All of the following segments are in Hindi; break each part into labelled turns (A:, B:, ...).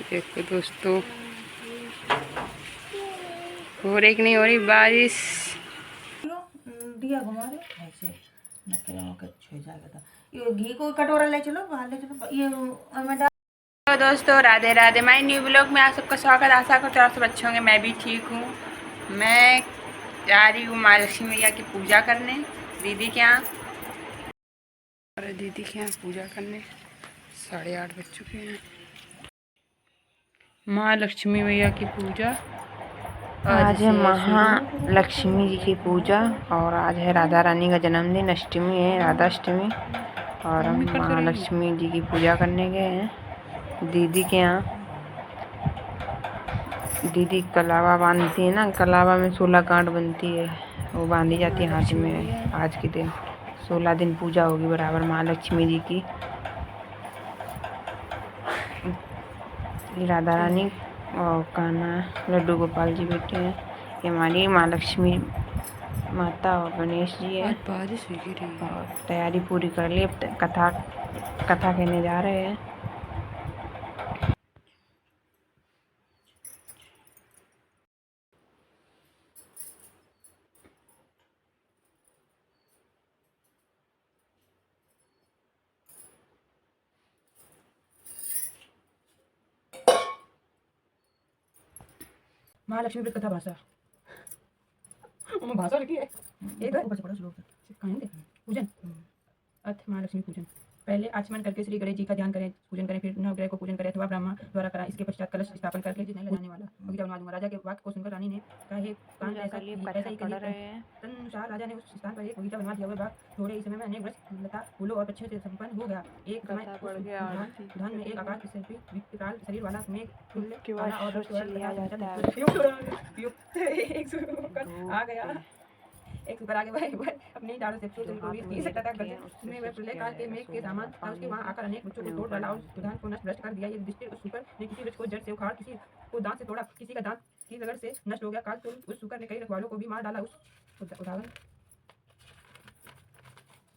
A: देखो दोस्तों, हो रही कि नहीं हो रही बारिश।
B: दिया घुमा दो ऐसे छो जाएगा। ये घी को कटोरा ले चलो, बाहर ले चलो। ये मैं
A: तो दोस्तों Radhe Radhe, my new blog में आप सबका स्वागत। आशा करते हैं आप सब अच्छे होंगे। मैं भी ठीक हूँ। मैं जा रही हूँ माँ लक्ष्मी मैया की पूजा करने दीदी के यहाँ। और दीदी के यहाँ पूजा करने 8:30 बज चुके हैं। माँ लक्ष्मी मैया की पूजा
B: आज है
A: शुरू।
B: महालक्ष्मी जी की पूजा और आज है राधा रानी का जन्मदिन, अष्टमी है, राधा अष्टमी। और हम महालक्ष्मी जी की पूजा करने गए हैं दीदी के यहाँ। दीदी कलावा बांधती है ना, कलावा में 16 गांठ बनती है, वो बांधी जाती है हाथ में। आज के दिन 16 दिन पूजा होगी बराबर महालक्ष्मी जी की। राधा रानी और कान्हा लड्डू गोपाल जी बैठे हैं। ये हमारी माँ लक्ष्मी माता और गणेश जी है।
A: बारिश हुई गिरी
B: और तैयारी पूरी कर ली, अब कथा कहने जा रहे हैं।
A: महालक्ष्मी व्रत कथा भाषा भाषा लिखी है एक ऊपर से पढ़ो श्लोक कहेंगे पूजन। अर्थ महालक्ष्मी पूजन। पहले आचमन करके श्री गणेश जी का ध्यान करें, पूजन करें, फिर नवग्रह को पूजन करें अथवा ब्रह्मा द्वारा कराएं। इसके पश्चात कलश स्थापन करके नहीं लगाने वाला बगीचा बनवा दूंगा। राजा के वाक्य को सुनकर रानी ने कहा, हे कान, ऐसा ही करिए। तदनुसार राजा ने उस स्थान पर एक बगीचा बनवा दिया। वह बाग थोड़े ही समय में अनेक वृक्ष, लता, फूलों और पक्षियों से संपन्न हो गया। एक समय उद्यान में एक आकाश की शिल्पी विकराल शरीर वाला मेघ तुल्य आना और आ गया। एक सुपर आगे बढ़े वह अपनी डालों से फूल को भी सकता था। उसमें वह प्रलय काल के मेघ के समान था। उसके वहां आकर अनेक वृक्षों को तोड़ डाला और उद्यान को नष्ट भ्रष्ट कर दिया। ये दृष्टि उस सुकर ने किसी वृक्ष को जड़ से उखाड़, किसी को दांत से तोड़ा, किसी का दांत की रगड़ से नष्ट हो गया। काल तो उस सुकर ने कई रखवालों को भी मार डाला।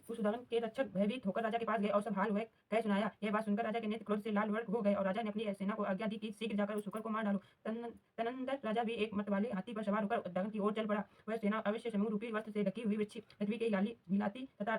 A: उस उदाहरण के रक्षक भयभीत होकर राजा के पास गए और सब हाल हुए कह सुनाया। यह बात सुनकर राजा के नेत्र क्रोध से लाल वर्ग हो गए और राजा ने अपनी सेना को आज्ञा दी कि शीघ्र जाकर उस शुकर को मार डालो। तदनंतर राजा भी एक मत वाले हाथी पर सवार होकर उद्यान की ओर चल पड़ा। वह सेना अवश्य समूह रूपी वस्त्र से ढकी हुई पृथ्वी के हिलाती तथा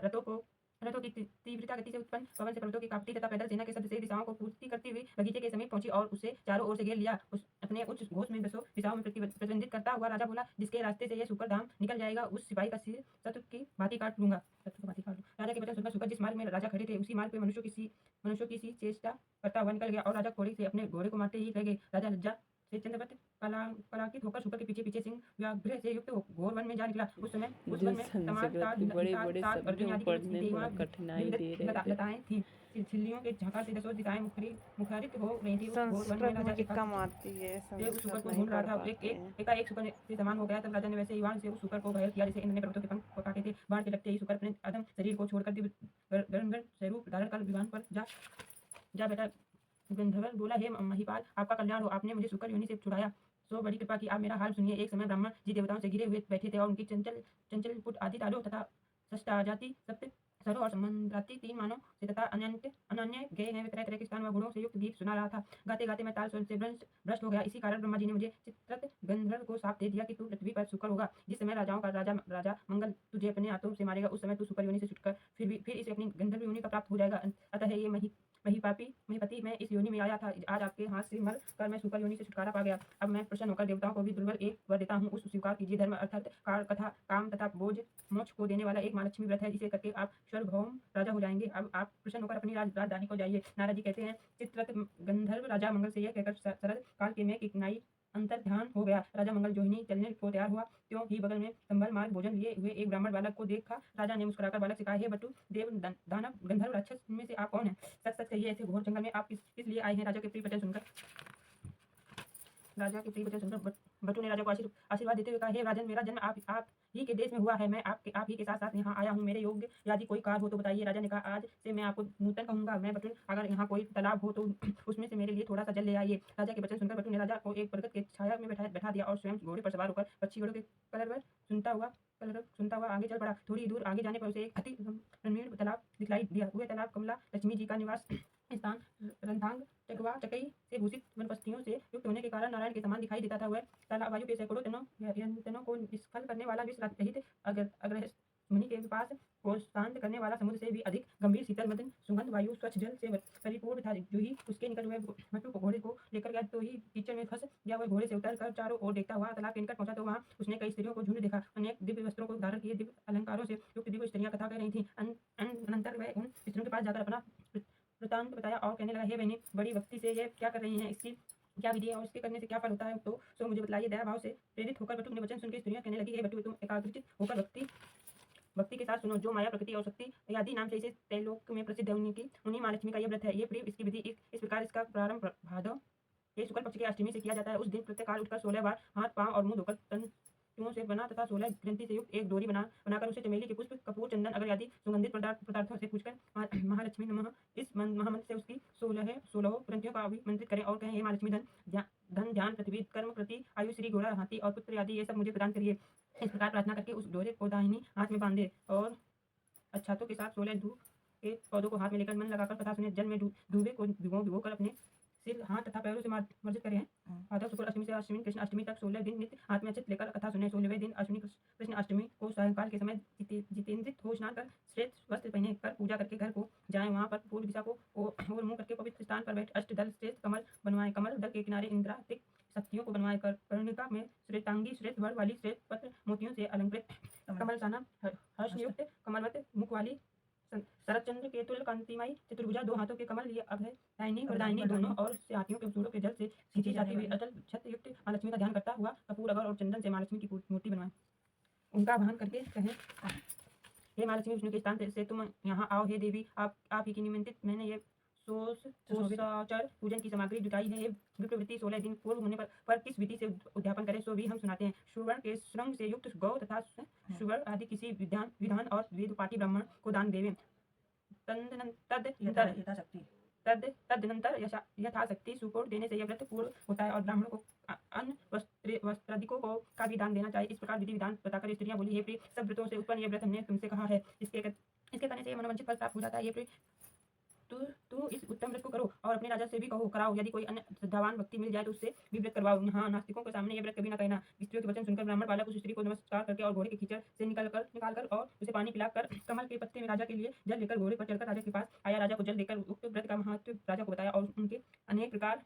A: रथों की तीव्रता गति से उत्पन्न पवन से पर्वतों की कांपती तथा पैदल सेना के शब्द से दिशाओं को पूर्ति करती हुई बगीचे के समीप पहुंची और उसे चारों ओर से घेर लिया। अपने उच्च घोष में दसों दिशाओं में प्रतिबंधित करता हुआ राजा बोला, जिसके रास्ते से यह शुकर धाम निकल जाएगा उस सिपाही का सिर शत्रु की भांति काट लूंगा। राजा के वचन सुनकर शुकर जिस मार्ग में राजा खड़े थे उसी मार्ग पे मनुष्यों की सी चेष्टा करता हुआ निकल गया और राजा घोड़े से अपने घोड़े को मारते ही रह गए। राजा लज्जा से चंद्रवत कलांकित होकर शुकर के पीछे पीछे सिंह व्याघ्र से युक्त घोर वन में जा निकला। उस समय उस वन में तमाम बड़े अर्जुन आदि की लताएं थी। छिल्लियों के झांकार से दसों दिशाएं मुखरित हो रही थी। उस घोर वन में राजा के
B: कम आती है,
A: उस शुकर को ढूंढ रहा था। एक शुकर से समान हो गया। तब राजा ने वैसे ही बाण से उस शुकर को घायल किया जैसे इंद्र ने पर्वतों के पंख काटे थे। बाण के लगते ही शुकर अपने अधम शरीर को छोड़कर दिव्य गणगण स्वरूप धारण कर विमान पर जा बैठा। गंधर्व बोला, हे महिपाल, आपका कल्याण हो, आपने मुझे शुकर योनि से छुड़ाया। सो बड़ी कृपा की आप मेरा हाल सुनिए। एक समय ब्राह्मण जी देवताओं से घिरे हुए बैठे थे और उनकी चंचल पुट आदि तालों तथा षष्टाजाति सप्त सरों और संबंधाती 3 मानों से तथा अनन्य गए हैं तरह तरह के स्थान व गुणों से युक्त गीत सुना रहा था। गाते गाते मैं ताल स्वर से भ्रष्ट हो गया। इसी कारण ब्रह्मा जी ने मुझे चित्ररथ गंधर्व को शाप दे दिया कि तू पृथ्वी पर शुकर होगा। जिस समय राजाओं का राजा मंगल तुझे अपने हाथों से मारेगा, उस समय तू शुकर योनि से छुटकर फिर इसे अपनी गंधर्व योनि का प्राप्त हो जाएगा। अतः ये महिपति मैं इस योनि में आया था। आज आपके हाथ से मर कर मैं शुकर योनि से छुटकारा पा गया। अब मैं प्रसन्न होकर देवताओं को भी दुर्बल एक वर देता हूँ। उस स्वीकार कीजिए। धर्म अर्थात कथा काम तथा बोझ मोक्ष को देने वाला एक महालक्ष्मी व्रत है, जिसे करके आप सार्वभौम राजा हो जाएंगे। अब आप प्रसन्न होकर अपनी राजधानी को जाइए। नारद जी कहते हैं, चित्ररथ गंधर्व राजा मंगल से यह कहकर शरद काल के मेघ की नाई अंतर ध्यान हो गया। राजा मंगल जोहिनी चलने को तैयार हुआ, त्यों ही बगल में संभल मार्ग भोजन लिए हुए एक ब्राह्मण बालक को देखा। राजा ने मुस्कुराकर बालक से कहा, हे बटु देव दानव गंधर्व राक्षस में से आप कौन है? सच सच कहिए, ऐसे घोर जंगल में आप किस लिए आए हैं? राजा के प्रिय वचन सुनकर बटू ने राजा को आशीर्वाद देते हुए कहा, हे राजन, मेरा जन्म आप ही के देश में हुआ है। मैं आप ही के साथ साथ यहाँ आया हूँ। मेरे योग्य यदि कोई कार्य हो तो बताइए। राजा ने कहा, आज से मैं आपको नूतन कहूंगा। मैं बटू, अगर यहाँ कोई तालाब हो तो उसमें से मेरे लिए थोड़ा सा जल ले आइए। राजा के वचन सुनकर बटू ने राजा को एक बरगद के छाया में बैठा दिया और स्वयं घोड़े पर सवार होकर पक्षी घोड़ों के कलरव सुनता हुआ आगे चल पड़ा। थोड़ी दूर आगे जाने पर उसे एक अति रमणीय तालाब दिखलाई दिया। वह तालाब कमला लक्ष्मी जी का निवास स्थान रंधांग चकवा चकई से भूषित वनस्पतियों से युक्त होने के कारण नारायण के समान दिखाई देता था। वह तालाब वायु के सैकड़ों तनों को निष्फल करने वाला विष रहित अग्रह मुनि के पास को शांत करने वाला समुद्र से भी अधिक गंभीर शीतल मदन सुगंध वायु स्वच्छ जल से परिपूर्ण था। जो ही उसके निकट वह भट्टू को घोड़े को लेकर गया तो ही कीचड़ में फंस गया। वह घोड़े से उतर कर चारों ओर देखता हुआ तालाब के निकट पहुंचा तो वहां उसने कई स्त्रियों को झुंड देखा। अनेक दिव्य वस्त्रों को धारण किए दिव्य अलंकारों से युक्त दिव्य स्त्रियां कथा कह रही थी। अनंतर वह उन स्त्रियों के पास जाकर अपना वृतांत बताया और कहने लगा, हे बहनी, बड़ी भक्ति से ये क्या कर रही हैं, इसकी क्या विधि है और इसके करने से क्या फल होता है, तो सो मुझे बतलाइए। दया भाव से प्रेरित होकर बटुक ने वचन सुनकर स्त्रियां कहने लगी, हे बटुक, तुम एकाग्रचित होकर भक्ति के साथ सुनो। जो माया प्रकृति और शक्ति आदि नाम से इसे त्रैलोक में प्रसिद्ध है, उन्हीं माँ लक्ष्मी का यह व्रत है। ये प्रिय इसकी विधि इस प्रकार, इसका प्रारंभ भादव के शुक्ल पक्ष की अष्टमी से किया जाता है। उस दिन प्रत्येक काल उठकर 16 बार हाथ पांव और मुंह धोकर तंतुओं से बना तथा 16 ग्रंथि से युक्त एक डोरी बनाकर उसे चमेली के पुष्प, कपूर, चंदन, अगर आदि सुगंधित पदार्थों से पूछकर महालक्ष्मी नमः इस महामंत्र से उसकी 16 ग्रंथियों का अभिमंत्रित करें और कहें, हे महालक्ष्मी, धन ध्यान पृथ्वी कर्म कृति आयु श्री घोड़ा हाथी और पुत्र आदि ये सब मुझे प्रदान करिए। इस प्रकार प्रार्थना करके उस डोरे को दाहिनी हाथ में बांधे और अच्छातों के साथ 16 धूप के पौधों को हाथ में लेकर मन लगाकर कथा सुने। जल में धुएं को भिगो कर अपने सिर, हाथ तथा पैरों से मर्जित करें। भादव शुक्ल अष्टमी से अष्टमी कृष्ण अष्टमी तक 16 दिन नित्य हाथ में अक्षत लेकर कथा सुने। 16वें दिन अष्टमी कृष्ण अष्टमी को सायंकाल के समय जितेंद्रित हो स्नान कर श्वेत वस्त्र पहने कर पूजा करके घर को जाएं। वहां पर पूर्व दिशा को और मुंह करके पवित्र स्थान पर बैठ अष्टदल श्रेष्ठ कमल बनवाएं। कमल दल के किनारे इंद्रातिक शक्तियों को बनवाए कर कर्णिका में श्वेतांगी श्रेष्ठ वर वाली श्वेत पत्र मोतियों से अलंकृत कमलसाना हर्षयुक्त कमलवत मुख वाली शरदचंद्र के तुल्य कांतिमयी चतुर्भुजा 2 हाथों के कमल लिए अभय दाहिनी और दाहिनी दोनों और से हाथियों के सूरों के जल से सींची जाती हुई अटल छत युक्त माँ लक्ष्मी का ध्यान करता हुआ कपूर, अगर और चंदन से माँ लक्ष्मी की मूर्ति बनवाए। उनका आह्वान करके कहें, हे माँ लक्ष्मी, विष्णु के स्थान से तुम यहाँ आओ। हे देवी, आप ही की निमित्त मैंने ये सोसाचर पूजन की सामग्री जुटाई है। ये विप्रवृत्ति 16 दिन पूर्व होने पर किस विधि से उद्यापन करें सो भी हम सुनाते हैं। सुवर्ण के श्रृंग से युक्त गौ तथा सुवर्ण आदि किसी विधान और वेदपाठी ब्राह्मण को दान देवें। तदनंतर यथाशक्ति सुपोट देने से यह व्रत पूर्ण होता है और ब्राह्मणों को अन्न वस्त्रादिकों को का भी दान देना चाहिए। इस प्रकार विधि विधान बताकर स्त्रियां बोली, हे प्रिय, सब व्रतों से उत्पन्न यह व्रत हमने तुमसे कहा है। इसके करने से मनोवांछित फल प्राप्त हो जाता है। ये प्रिय, तू इस उत्तम व्रत को करो और अपने राजा से भी कहो कराओ। यदि कोई अन्य श्रद्धावान व्यक्ति मिल जाए तो उससे भी व्रत करवाओ। हाँ, नास्तिकों के सामने ये व्रत कभी न कहना। स्त्रियों के वचन सुनकर ब्राह्मण बालक उस स्त्री को नमस्कार करके और घोड़े के कीचड़ से निकालकर और उसे पानी पिलाकर कमल के पत्ते में राजा के लिए जल लेकर घोड़े पर चढ़कर राजा के पास आया। राजा को जल देकर उक्त व्रत का महत्व राजा को बताया और उनके अनेक प्रकार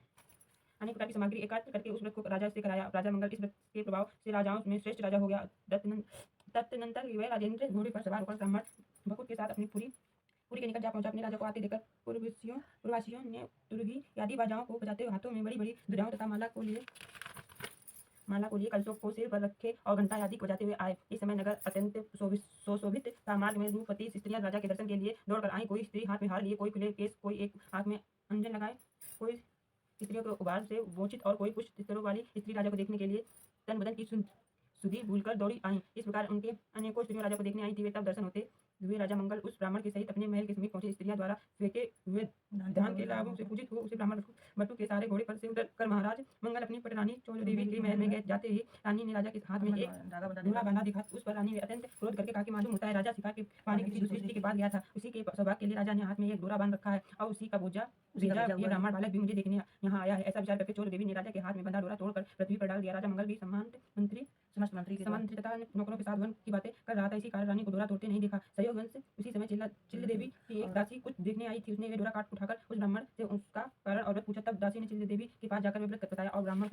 A: की सामग्री एकत्र करके उस व्रत को राजा से कराया। राजा मंगल इस व्रत के प्रभाव से राजाओं में श्रेष्ठ राजा हो गया। तदनंतर वह राजेंद्र घोड़े पर सवार होकर ब्राह्मण बकुट के साथ अपनी पुरी के निकट जा पहुंचा। अपने राजा को आते देखकर पूर्ववासियों ने तुरही आदि बाजाओं को बजाते हाथों में बड़ी बड़ी ध्वजाओं तथा माला को लिए कलशों को सिर पर रखे और घंटा आदि बजाते हुए आए। इस समय नगर अत्यंत सुशोभित था। मार्ग में रूपवती स्त्रियां राजा के दर्शन के लिए दौड़कर आई। कोई स्त्री हाथ में हार लिए, कोई खुले केस, कोई एक हाथ में अंजन लगाए, कोई स्त्रियों के उबार से वोचित और कोई पुष्ट स्तरों वाली स्त्री राजा को देखने के लिए तन बदन की सुधि भूलकर दौड़ी आई। इस प्रकार उनके अनेकों स्त्रियों राजा को देखने आई थी। वे तब दर्शन होते हुए राजा मंगल उस ब्राह्मण के सहित अपने महल के समीप पहुंचे। स्त्रियां द्वारा फेंके हुए धान के लाभों से पूजित हो उसे ब्राह्मण बटुक के सारे घोड़े पर से उतर कर महाराज मंगल अपनी पटरानी चोल देवी के महल में गए। जाते ही रानी ने राजा के हाथ में एक धागा बंधा दिखा। उस पर रानी ने अत्यंत क्रोध करके कहा कि मालूम होता है राजा शिकार के पानी किसी दूसरी स्त्री के पास गया था। उसी के सौभाग्य के लिए राजा ने हाथ में एक डोरा बांध रखा है और उसी का बोझा भेजा। ये ब्राह्मण बालक भी मुझे देखने यहाँ आया है। ऐसा विचार करके चोल देवी ने राजा के हाथ में बंधा डोरा तोड़कर पृथ्वी पर डाल दिया। राजा मंगल भी समस्त मंत्री तथा नौकरों के साथ वन की बातें कर रहा था। इसी कारण रानी को डोरा तोड़ते नहीं देखा। सहयोग वंश उसी समय चिल्ल देवी की एक दासी कुछ देखने आई थी। उसने वे डोरा काट उठाकर उस ब्राह्मण से उसका कारण और व्रत पूछा। तब दासी ने चिल्ल देवी के पास जाकर वे व्रत बताया और ब्राह्मण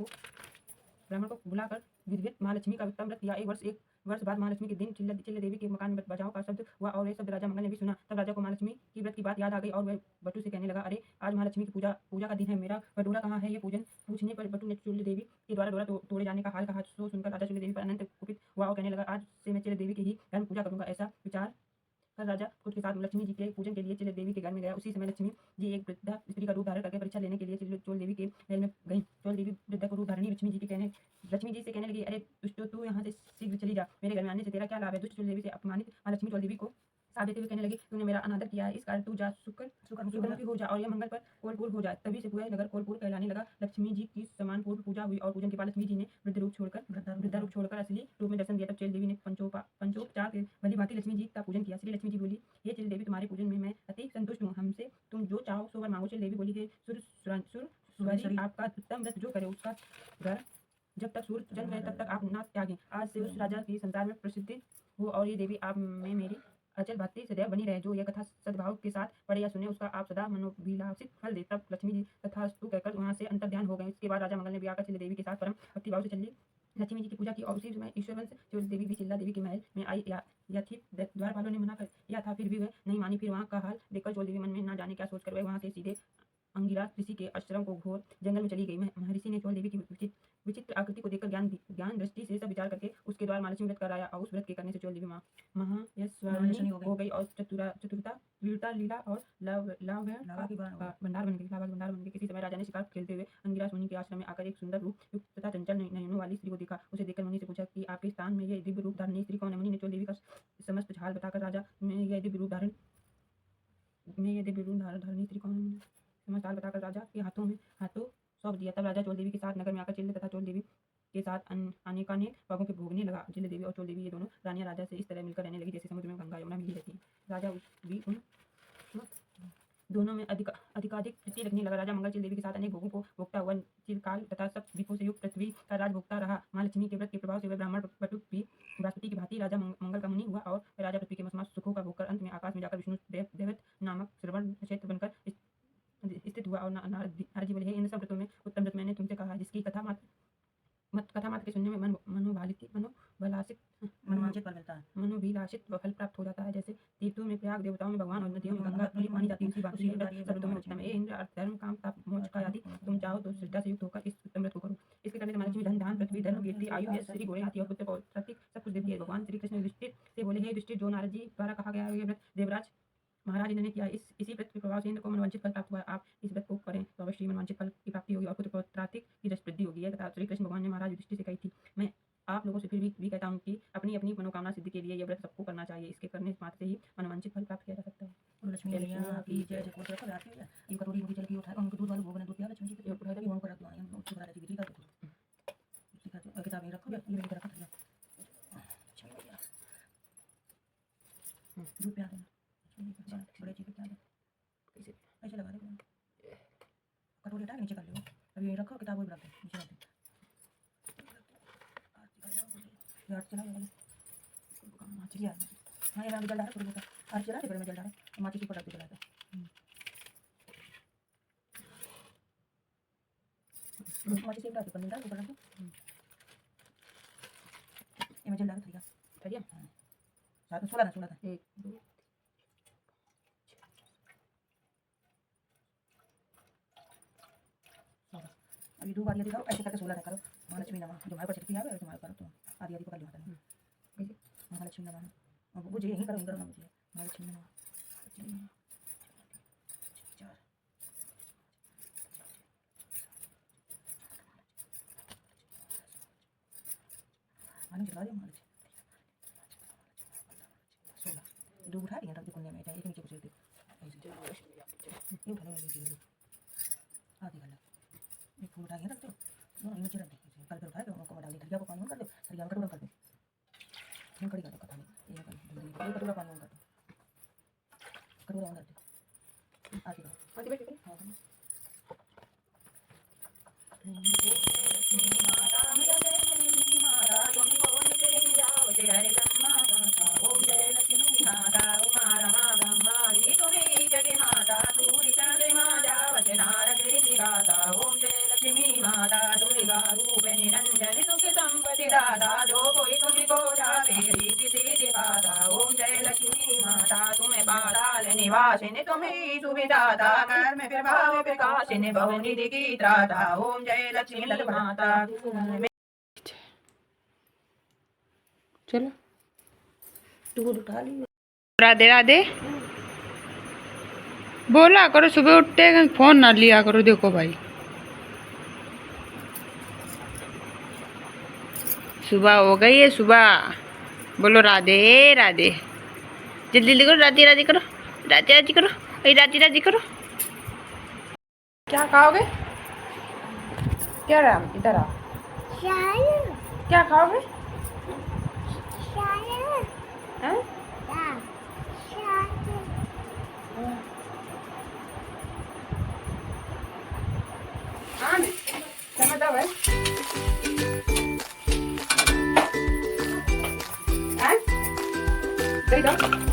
A: को बुलाकर विधिवत महालक्ष्मी का उत्तम व्रत किया। एक वर्ष बाद महालक्ष्मी के दिन चिल्ल देवी के मकान में बजाओ का शब्द हुआ और ये शब्द राजा मंगल ने भी सुना। तब राजा को महालक्ष्मी की व्रत की बात याद आ गई और वह बटू से कहने लगा, अरे आज महालक्ष्मी की पूजा का दिन है। मेरा वह डोरा कहाँ है? ये पूजन पूछने पर बटू ने चिल्ल देवी के द्वारा डोरा तोड़े जाने का हाल कहा। सो सुनकर राजा चिल्ल देवी पर अनंत कुपित हुआ और कहने लगा, आज से मैं चिल्ल देवी की ही धर्म पूजा करूंगा। ऐसा विचार कर राजा खुद के साथ लक्ष्मी जी के पूजन के लिए चिल्ल देवी के घर में गया। उसी समय लक्ष्मी जी एक वृद्धा स्त्री का रूप धारण करके परीक्षा लेने के लिए चोल देवी के महल में गई। चोल देवी वृद्धा को रूप धारणी लक्ष्मी जी से कहने लगी, अरे दुष्टो, तू यहाँ से शीघ्र चली जा। मेरे घर में आने से तेरा क्या लाभ है? दुष्ट चोल देवी से अपमानित लक्ष्मी चोल देवी को साथ देते हुए कहने लगी, तूने मेरा अनादर किया है, इस कारण तू जा सुखमुखी हो जा और यह मंगल पर कोलपुर हो जाए। तभी से पूरा नगर कोलपुर कहलाने लगा। लक्ष्मी जी की समान पूर्व पूजा हुई और पूजन के बाद लक्ष्मी जी ने वृद्धा रूप छोड़कर असली रूप में दर्शन दिया। तब चेल देवी ने पंचोपचार के भली भांति लक्ष्मी जी का पूजन किया। श्री लक्ष्मी जी बोली, हे चेल देवी, तुम्हारे पूजन में मैं अति संतुष्ट हूँ। हमसे तुम जो चाहो सो वर मांगो। चेल देवी बोली, हे सुर सूर्य आपका उत्तम व्रत जो करे उसका घर जब तक सूर्य जन्म है तब तक आप ना त्यागें। आज से उस राजा की संसार में प्रसिद्धि हो और ये देवी आप में मेरी अचल भक्ति सदैव बनी रहे। जो यह कथा सद्भाव के साथ पढ़े या सुने उसका आप सदा मनोभिलाषित फल दे। तब लक्ष्मी जी तथास्तु कहकर वहां से अंतर ध्यान हो गए। इसके बाद राजा मंगल ने भी आकर चिल्ला देवी के साथ परम भक्ति भाव से चली लक्ष्मी जी की पूजा की और उसी समय ईश्वर वंश जो देवी भी चिल्ला देवी के महल में आई या थी। द्वारपालों ने मना कर या था फिर भी वह नहीं मानी। फिर वहाँ का हाल देखकर चोल देवी मन में न जाने क्या सोचकर वह वहाँ से सीधे अंगिरा ऋषि के आश्रम को घोर जंगल में चली गई। महर्षि ने चोल देवी की विचित्र आकृति को देखकर ज्ञान दृष्टि से सब विचार करके उसके द्वारा महालक्ष्मी व्रत कराया और उस व्रत के करने से चोल देवी महायशस्विनी हो गई और चतुरता वीरता लीला और लावा का भंडार बन गई। किसी समय राजा ने शिकार खेलते हुए अंगिरा मुनि के आश्रम में आकर एक सुंदर रूप युक्त तथा चंचल नयनों वाली स्त्री को देखा। उसे देखकर मुनि से पूछा कि आपके स्थान में यह दिव्य रूप धारण स्त्री कौन है। मुनि ने चोल देवी का समस्त हाल बताकर राजा में यह दिव्य रूप धारण स्त्री कौन है समस्त हाल बताकर राजा के हाथों सौंप दिया। तब राजा चोल देवी के साथ नगर में आकर चिल्ले तथा चोल देवी के साथ अनेकानेक भागों के भोगने लगा। चिल्ले देवी और चोल देवी ये दोनों रानियां राजा से इस तरह मिलकर रहने लगी जैसे समुद्र में गंगा यमुना मिली रहती है। राजा भी उन दोनों में अधिकाधिक प्रीति रखने लगा। राजा मंगल चिल देवी के साथ अनेक भोगों को भोगता हुआ चिरकाल तथा सब दीपों से युक्त पृथ्वी का राज भोगता रहा। महालक्ष्मी के व्रत के प्रभाव से वह ब्राह्मण बटुक भी बृहस्पति की भांति राजा मंगल का मुनि हुआ और राजा पृथ्वी के मसमास सुखों का भोग कर अंत में आकाश में जाकर विष्णु देवत नामक श्रवण क्षेत्र बनकर स्थित हुआ। और नारद जी बोले, हे इन सब व्रतों में उत्तम व्रत मैंने तुमसे कहा जिसकी कथा मात्र के सुनने में मनोभिलाषित फल प्राप्त हो जाता है। जैसे तीर्थों में प्रयाग, देवताओं में भगवान और नदियों में गंगा मानी जाती है उसी बात सब व्रतों में उत्तम है। इंद्र अर्थ धर्म काम ताप मोक्ष का आदि तुम चाहो तो श्रद्धा से युक्त होकर इस उत्तम व्रत को करो। इसके करने से महालक्ष्मी धन धान पृथ्वी धर्म कीर्ति आयु ऐश्वर्य घोड़े हाथी और पुत्र पौत्र सब कुछ देती है। भगवान श्री कृष्ण युधिष्ठिर से बोले, हे युधिष्ठिर जो नारद जी द्वारा कहा गया है व्रत देवराज महाराज ने किया इसी व्रत के प्रभाव से इंद्र को मनवांछित फल प्राप्त हुआ। आप इस व्रत को करें तो अवश्य मनवांछित फल की प्राप्ति होगी और पुत्र पौत्रातिक की यश वृद्धि होगी। यह कथा श्री कृष्ण भगवान ने महाराज युधिष्ठिर से कही थी। मैं आप लोगों से फिर भी कहता हूँ कि अपनी अपनी मनोकामना सिद्धि के लिए यह व्रत सबको करना चाहिए। इसके करने मात्र से ही मनवांछित फल प्राप्त किया जा सकता है। लक्ष्मी मैया की जय जय कोट रखो आरती ये कटोरी मुझे चल के उठाए उनको दूध वाले भोग ने दूध पिया लक्ष्मी जी को उठाए वहां पर रख दो हम उसको बता दी विधि का देखो किताब में रखो ये रखो रखो लक्ष्मी मैया दूध पिया देना बड़े चीज पिया दे कैसे ऐसे लगा दे कटोरी उठा के नीचे कर लो अभी रखो किताब वो रख दो नीचे रख दो यार चला ये माची यार हां ये जल डाल थोड़ा बहुत और चला दे मैं जल डाल माची की पटक जला दे माची से डाल पर डाल ऊपर रख दो ये मैं जल डाल थोड़ा साथ में 16 था 1 2 अभी 2 बार ये दिखाओ ऐसे करके 16 करो। महालक्ष्मी नमः जो हमारे पास शक्ति है वैसे हमारे पर तो आदि आदि पकड़ लो हाथ में कैसे महालक्ष्मी नमः अब वो यही करो इंद्र नमः महालक्ष्मी नमः चार आने चला दे महालक्ष्मी 16 2 उठा दिया तब कुंडे में एक नीचे कुछ दे ऐसे ये उठा ले आधी गला एक फूल उठा के रख दो दोनों नीचे रख दो कल पर उठा के उनको डाल दे धनिया को पानी कर दो धनिया का टुकड़ा कर दो हम कड़ी कर दो कथा में ये कटोरा पानी कर दो कटोरा अंदर दो आगे बैठ हां माता मेरी माता तुम बोल के जाओ तेरे ब्रह्मा ओम जय लक्ष्मी माता उमा ब्रह्मा जी तुम्हें जगह माता दूरी चंद्र माता वचनारद गाता ओम जय लक्ष्मी माता दुर्गा रूप निरंजन सुख संपत्ति दाता जो कोई तुमको जावे रीति सिद्धि पाता ओम जय लक्ष्मी माता तुम्हें पाताल निवासिनी तुम्हें सुविदाता घर में प्रभाव प्रकाशिनी बहुनिधि की त्राता ओम जय लक्ष्मी माता।
B: चलो
A: दूध उठा ली
B: राधे राधे बोला करो सुबह उठते फोन ना लिया करो। देखो भाई सुबह हो गई है सुबह बोलो राधे राधे जल्दी जल्दी करो राधे राधे करो राधे राधे करो राधे राधे करो। क्या खाओगे क्या राम इधर आओ क्या खाओगे क्या भाई दे दो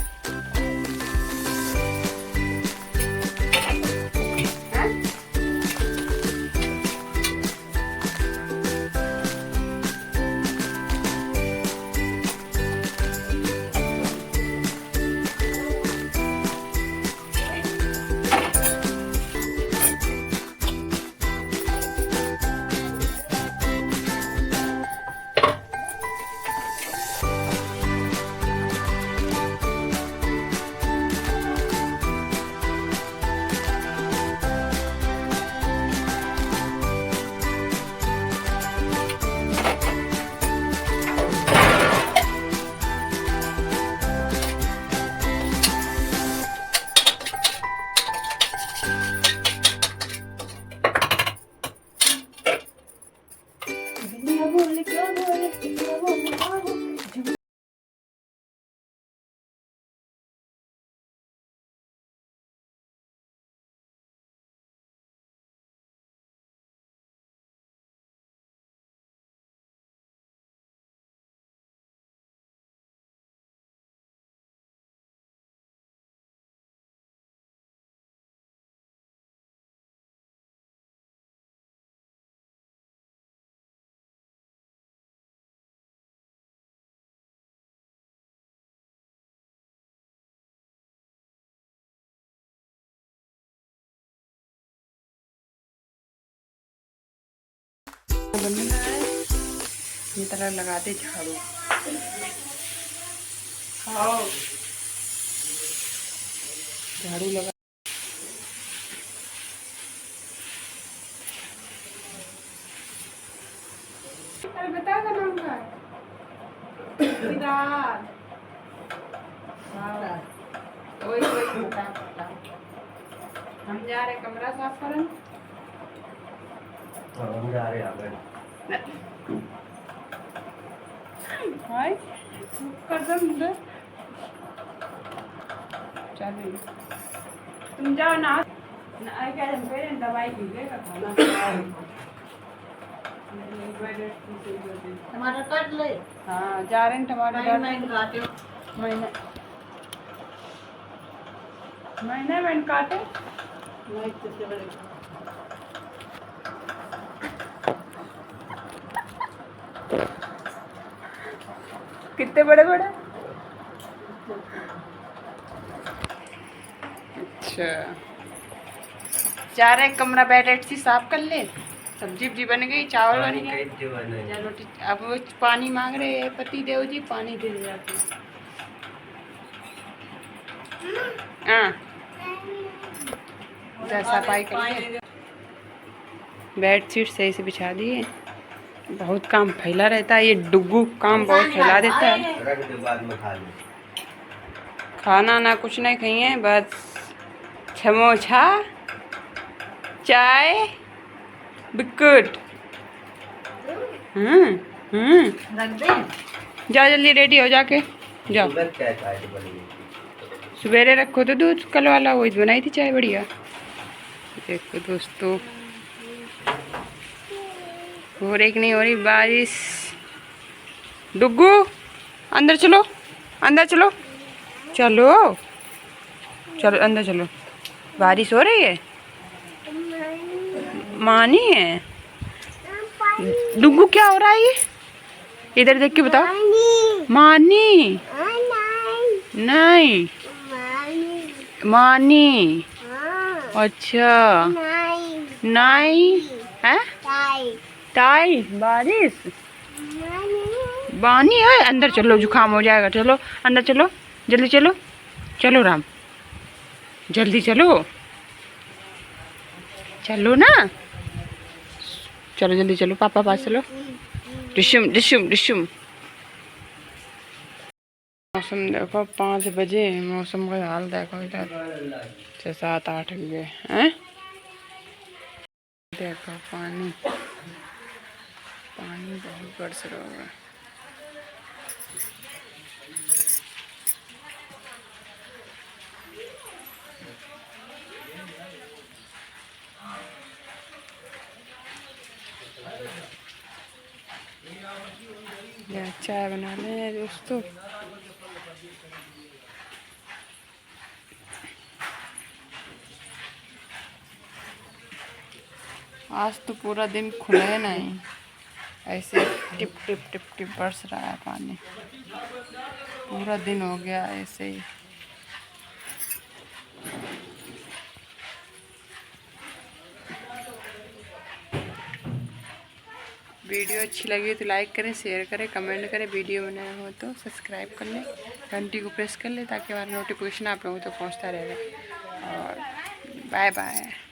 B: बन रहा है ये तरह लगाते झाड़ू झाड़ू लगा बता का नाम का हम जा रहे कमरा साफ करन
C: हम जा रहे हैं
B: हाय कदम दे चल तुम जाओ ना क्या हम पहले दवाई पी ले का खाना
D: टमाटर काट ले।
B: हाँ जा रहे हैं टमाटर
D: महीने काटे
B: महीने महीने में काटे
D: नहीं कितने बड़े
B: कितने बड़े बड़े अच्छा जा रहे कमरा बैठ सी साफ कर ले सब्जी वब्जी बन गई चावल बन गए चलो ठीक अब वो पानी मांग रहे हैं पति देव जी पानी दे जाते हाँ सफाई करिए बेडशीट सही से बिछा दिए बहुत काम फैला रहता है ये डुग्गू काम बहुत फैला देता है
C: बाद में खा लो
B: खाना ना कुछ नहीं खाइए बस समोसा चाय बिस्कुट
D: रख दे।
B: जाओ जल्दी रेडी हो जाके जाओ
C: सुबह क्या चाय तो बनेगी
B: सवेरे रखो तो दूध कल वाला वही बनाई थी चाय बढ़िया देखो दोस्तों हो रही कि नहीं हो रही बारिश डुग्गू अंदर चलो अंदर चलो चलो चलो अंदर चलो बारिश हो रही है मानी है डुग्गू क्या हो रहा है ये इधर देख के बताओ मानी नहीं मानी अच्छा नहीं है ताई बारिश बानी है अंदर चलो जुकाम हो जाएगा चलो अंदर चलो जल्दी चलो चलो राम जल्दी चलो चलो ना चलो जल्दी चलो पापा पास चलो डिशुम डिशुम डिशुम मौसम देखो 5 बजे मौसम का हाल देखो इधर 6 7 8 बजे हैं देखो पानी पानी बहुत बरस रहा है यहाँ चाय बना रहे हैं दोस्तों। आज तो पूरा दिन खुला है नहीं, ऐसे टिप टिप टिप टिप बरस रहा है पानी। पूरा दिन हो गया ऐसे ही। वीडियो अच्छी लगी तो लाइक करें, शेयर करें, कमेंट करें। वीडियो बनाया हो तो सब्सक्राइब कर लें, घंटी को प्रेस कर लें ताकि हमारा नोटिफिकेशन आप लोगों तक पहुंचता रहेगा। और बाय बाय।